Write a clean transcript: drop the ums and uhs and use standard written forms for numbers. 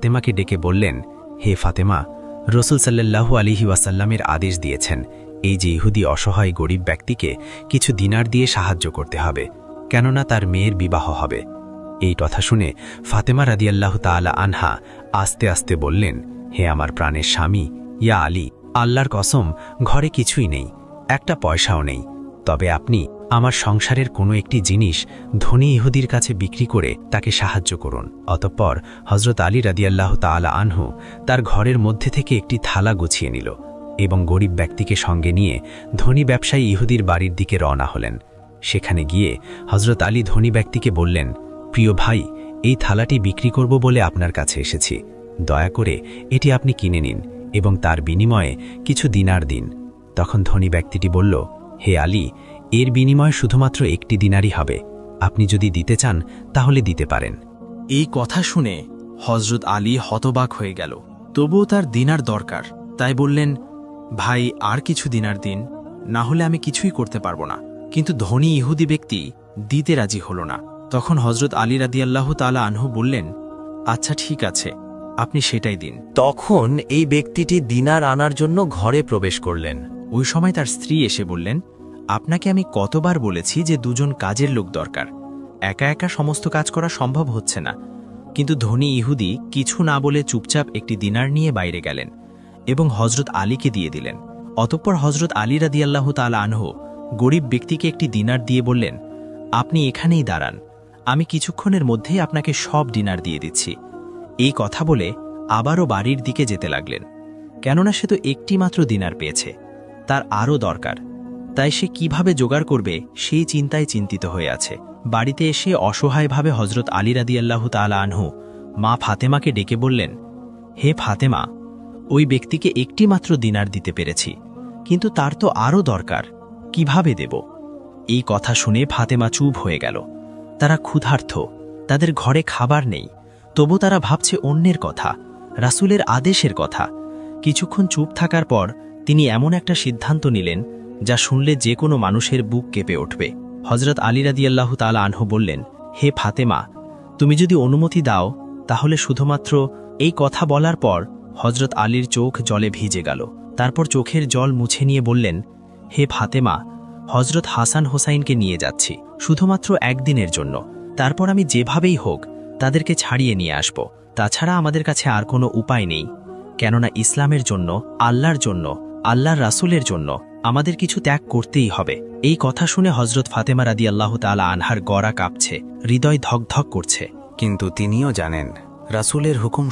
ফাতেমাকে ডেকে বললেন, হে ফাতেমা, রসুল সাল্লাল্লাহু আলাইহি ওয়াসাল্লামের আদেশ দিয়েছেন এই যে ইহুদি অসহায় গরিব ব্যক্তিকে কিছু দিনার দিয়ে সাহায্য করতে হবে, কেননা তার মেয়ের বিবাহ হবে। এই কথা শুনে ফাতেমা রাদিয়াল্লাহু তাআলা আনহা আস্তে আস্তে বললেন, হে আমার প্রাণের স্বামী, ইয়া আলী, আল্লাহর কসম, ঘরে কিছুই নেই, একটা পয়সাও নেই, তবে আপনি আমার সংসারের কোনো একটি জিনিস ধনী ইহুদির কাছে বিক্রি করে তাকে সাহায্য করুন। অতঃপর হযরত আলী রাদিয়াল্লাহু তাআলা আনহু তার ঘরের মধ্যে থেকে একটি থালা গুছিয়ে নিল এবং গরিব ব্যক্তিকে সঙ্গে নিয়ে ধনী ব্যবসায়ী ইহুদির বাড়ির দিকে রওনা হলেন। সেখানে গিয়ে হযরত আলী ধনী ব্যক্তিকে বললেন, প্রিয় ভাই, এই থালাটি বিক্রি করব বলে আপনার কাছে এসেছি, দয়া করে এটি আপনি কিনে নিন এবং তার বিনিময়ে কিছু দিনার দিন। তখন ধনী ব্যক্তিটি বলল, হে আলী, এর বিনিময়ে শুধুমাত্র একটি দিনারই হবে, আপনি যদি দিতে চান তাহলে দিতে পারেন। এই কথা শুনে হযরত আলী হতবাক হয়ে গেল। তবুও তার দিনার দরকার, তাই বললেন, ভাই, আর কিছু দিনার দিন, না হলে আমি কিছুই করতে পারবো না। কিন্তু ধনী ইহুদি ব্যক্তি দিতে রাজি হল না। তখন হযরত আলী রাদিয়াল্লাহু তাআলা আনহু বললেন, আচ্ছা ঠিক আছে, আপনি সেটাই দিন। তখন এই ব্যক্তিটি দিনার আনার জন্য ঘরে প্রবেশ করলেন। ওই সময় তার স্ত্রী এসে বললেন, আপনাকে আমি কতবার বলেছি যে দুজন কাজের লোক দরকার, একা একা সমস্ত কাজ করা সম্ভব হচ্ছে না। কিন্তু ধনী ইহুদি কিছু না বলে চুপচাপ একটি দিনার নিয়ে বাইরে গেলেন এবং হযরত আলীকে দিয়ে দিলেন। অতঃপর হযরত আলী রাদিয়াল্লাহু তাআলা আনহু গরিব ব্যক্তিকে একটি দিনার দিয়ে বললেন, আপনি এখানেই দাঁড়ান, আমি কিছুক্ষণের মধ্যেই আপনাকে সব দিনার দিয়ে দিচ্ছি। এই কথা বলে আবারও বাড়ির দিকে যেতে লাগলেন, কেননা সে তো একটি মাত্র দিনার পেয়েছে, তার আরও দরকার। তাই সে কিভাবে জোগাড় করবে সেই চিন্তায় চিন্তিত হয়ে আছে। বাড়িতে এসে অসহায়ভাবে হযরত আলী রাদিয়াল্লাহু তাআলা আনহু মা ফাতেমাকে ডেকে বললেন, হে ফাতেমা, ওই ব্যক্তিকে একটি মাত্র দিনার দিতে পেরেছি, কিন্তু তার তো আরও দরকার, কিভাবে দেব? এই কথা শুনে ফাতেমা চুপ হয়ে গেল। তারা ক্ষুধার্ত, তাদের ঘরে খাবার নেই, তবু তারা ভাবছে অন্যের কথা, রাসূলের আদেশের কথা। কিছুক্ষণ চুপ থাকার পর তিনি এমন একটা সিদ্ধান্ত নিলেন যা শুনলে যে কোনো মানুষের বুক কেঁপে উঠবে। হযরত আলী রাদিয়াল্লাহু তাআলা আনহু বললেন, হে ফাতেমা, তুমি যদি অনুমতি দাও তাহলে শুধুমাত্র এই কথা বলার পর হযরত আলীর চোখ জলে ভিজে গেল। তারপর চোখের জল মুছে নিয়ে বললেন, হে ফাতেমা, হযরত হাসান হোসাইনকে নিয়ে যাচ্ছি শুধুমাত্র একদিনের জন্য, তারপর আমি যেভাবেই হোক তাদেরকে ছাড়িয়ে নিয়ে আসব। তাছাড়া আমাদের কাছে আর কোনো উপায় নেই, কেননা ইসলামের জন্য, আল্লাহর জন্য, আল্লাহর রাসূলের জন্য আমাদের কিছু ত্যাগ করতেই হবে। এই কথা শুনে হযরত ফাতেমা রাদিয়াল্লাহু তাআলা আনহার গলা কাঁপছে, হৃদয় ধকধক করছে। কিন্তু তিনিও জানেন রাসূলের হুকুম